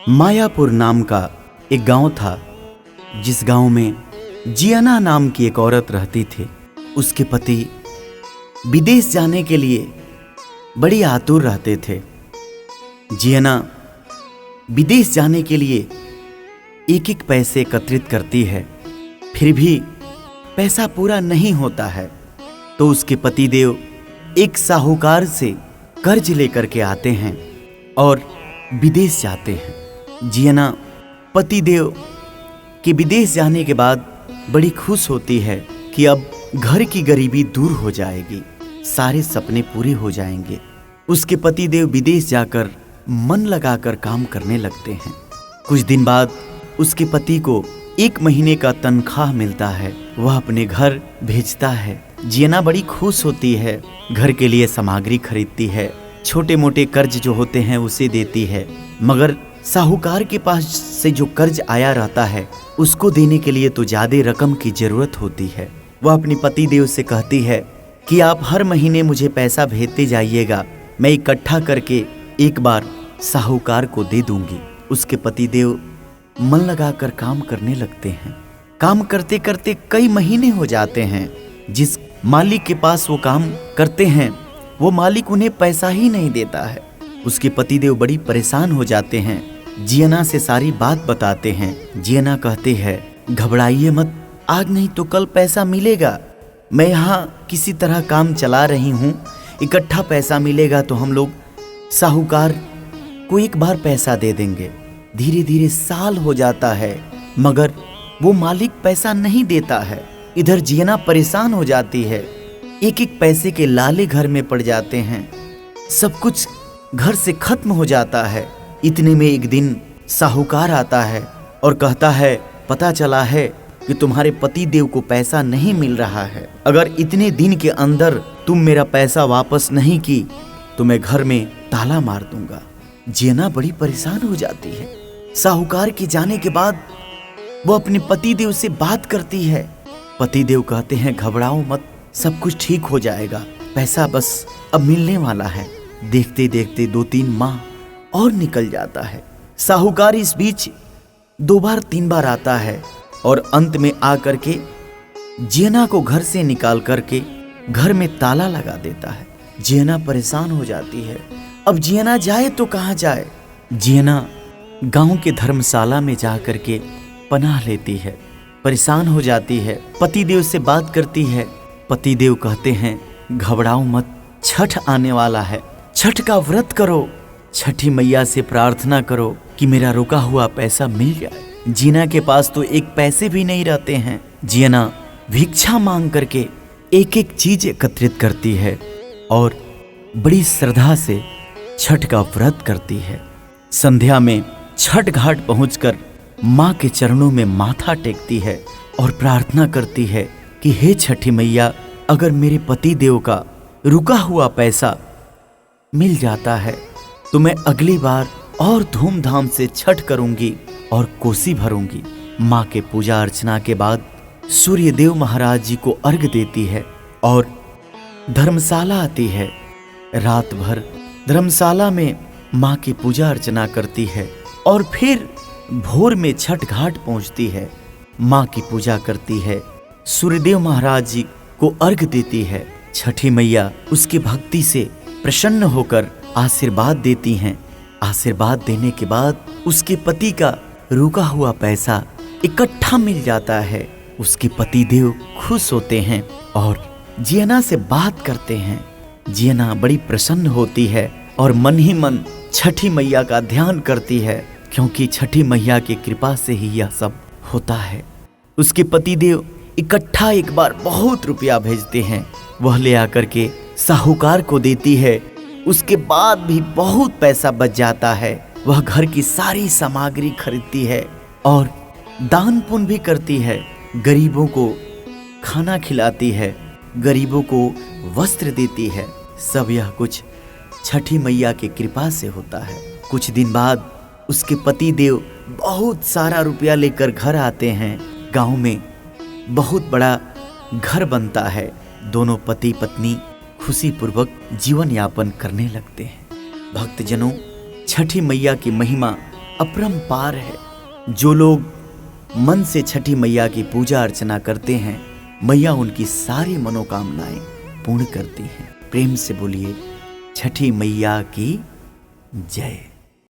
मायापुर नाम का एक गांव था, जिस गांव में जियाना नाम की एक औरत रहती थी। उसके पति विदेश जाने के लिए बड़ी आतुर रहते थे। जियाना विदेश जाने के लिए एक एक पैसे एकत्रित करती है, फिर भी पैसा पूरा नहीं होता है। तो उसके पतिदेव एक साहूकार से कर्ज लेकर के आते हैं और विदेश जाते हैं। जियाना पतिदेव के विदेश जाने के बाद बड़ी खुश होती है कि अब घर की गरीबी दूर हो जाएगी, सारे सपने पूरे हो जाएंगे। उसके पतिदेव विदेश जाकर मन लगाकर काम करने लगते हैं। कुछ दिन बाद उसके पति को 1 महीने का तनख्वाह मिलता है, वह अपने घर भेजता है। जियाना बड़ी खुश होती है, घर के लिए सामग्री खरीदती है, छोटे मोटे कर्ज जो होते हैं उसे देती है। मगर साहूकार के पास से जो कर्ज आया रहता है उसको देने के लिए तो ज्यादा रकम की जरूरत होती है। वह अपने पतिदेव से कहती है कि आप हर महीने मुझे पैसा भेजते जाइएगा, मैं इकट्ठा करके एक बार साहूकार को दे दूंगी। उसके पतिदेव मन लगाकर काम करने लगते हैं। काम करते करते कई महीने हो जाते हैं। जिस मालिक के पास वो काम करते हैं वो मालिक उन्हें पैसा ही नहीं देता है। उसके पतिदेव बड़ी परेशान हो जाते हैं। जियाना से सारी बात बताते हैं। जियाना कहते हैं घबराइए मत, आज नहीं तो कल पैसा मिलेगा। मैं यहाँ किसी तरह काम चला रही हूँ, इकट्ठा पैसा मिलेगा तो हम लोग साहूकार को एक बार पैसा दे देंगे। धीरे धीरे साल हो जाता है मगर वो मालिक पैसा नहीं देता है। इधर जियाना परेशान हो जाती है, एक एक पैसे के लाले घर में पड़ जाते हैं, सब कुछ घर से खत्म हो जाता है। इतने में एक दिन साहूकार आता है और कहता है पता चला है कि तुम्हारे पति देव को पैसा नहीं मिल रहा है, अगर इतने दिन के अंदर तुम मेरा पैसा वापस नहीं की तो मैं घर में ताला मार दूंगा। जियाना बड़ी परेशान हो जाती है। साहूकार के जाने के बाद वो अपने पति देव से बात करती है। पति देव कहते हैं घबराओ मत, सब कुछ ठीक हो जाएगा, पैसा बस अब मिलने वाला है। देखते देखते 2-3 माह और निकल जाता है। साहूकार इस बीच 2 बार 3 बार आता है और अंत में आकर के जियाना को घर से निकाल करके घर में ताला लगा देता है। जियाना परेशान हो जाती है, अब जियाना जाए तो कहाँ जाए। जियाना गांव के धर्मशाला में जा करके पनाह लेती है, परेशान हो जाती है। पतिदेव से बात करती है। पतिदेव कहते हैं घबराओ मत, छठ आने वाला है, छठ का व्रत करो, छठी मैया से प्रार्थना करो कि मेरा रुका हुआ पैसा मिल जाए। जियाना के पास तो एक पैसे भी नहीं रहते हैं। जियाना भिक्षा मांग करके एक एक चीज एकत्रित करती है और बड़ी श्रद्धा से छठ का व्रत करती है। संध्या में छठ घाट पहुंचकर माँ के चरणों में माथा टेकती है और प्रार्थना करती है कि हे छठी मैया, अगर मेरे पति देव का रुका हुआ पैसा मिल जाता है तो मैं अगली बार और धूमधाम से छठ करूंगी और कोसी भरूंगी। माँ के पूजा अर्चना के बाद सूर्य देव महाराज जी को अर्घ देती है और धर्मशाला आती है। रात भर धर्मशाला में माँ की पूजा अर्चना करती है और फिर भोर में छठ घाट पहुंचती है। माँ की पूजा करती है, सूर्यदेव महाराज जी को अर्घ देती है। छठी मैया उसकी भक्ति से प्रसन्न होकर आशीर्वाद देती हैं। आशीर्वाद देने के बाद उसके पति का रुका हुआ पैसा इकट्ठा मिल जाता है। उसके पति देव खुश होते हैं और जियाना से बात करते हैं। जियाना बड़ी प्रसन्न होती है और मन ही मन छठी मैया का ध्यान करती है, क्योंकि छठी मैया की कृपा से ही यह सब होता है। उसके पति देव इकट्ठा एक बार बहुत रुपया भेजते हैं, वह ले आकर के साहूकार को देती है। उसके बाद भी बहुत पैसा बच जाता है। वह घर की सारी सामग्री खरीदती है और दान पुण्य भी करती है। गरीबों को खाना खिलाती है, गरीबों को वस्त्र देती है। सब यह कुछ छठी मैया की कृपा से होता है। कुछ दिन बाद उसके पति देव बहुत सारा रुपया लेकर घर आते हैं। गांव में बहुत बड़ा घर बनता है। दोनों पति पत्नी खुशी पूर्वक जीवन यापन करने लगते हैं। भक्तजनों, छठी मैया की महिमा अपरंपार है। जो लोग मन से छठी मैया की पूजा अर्चना करते हैं, मैया उनकी सारी मनोकामनाएं पूर्ण करती हैं। प्रेम से बोलिए छठी मैया की जय।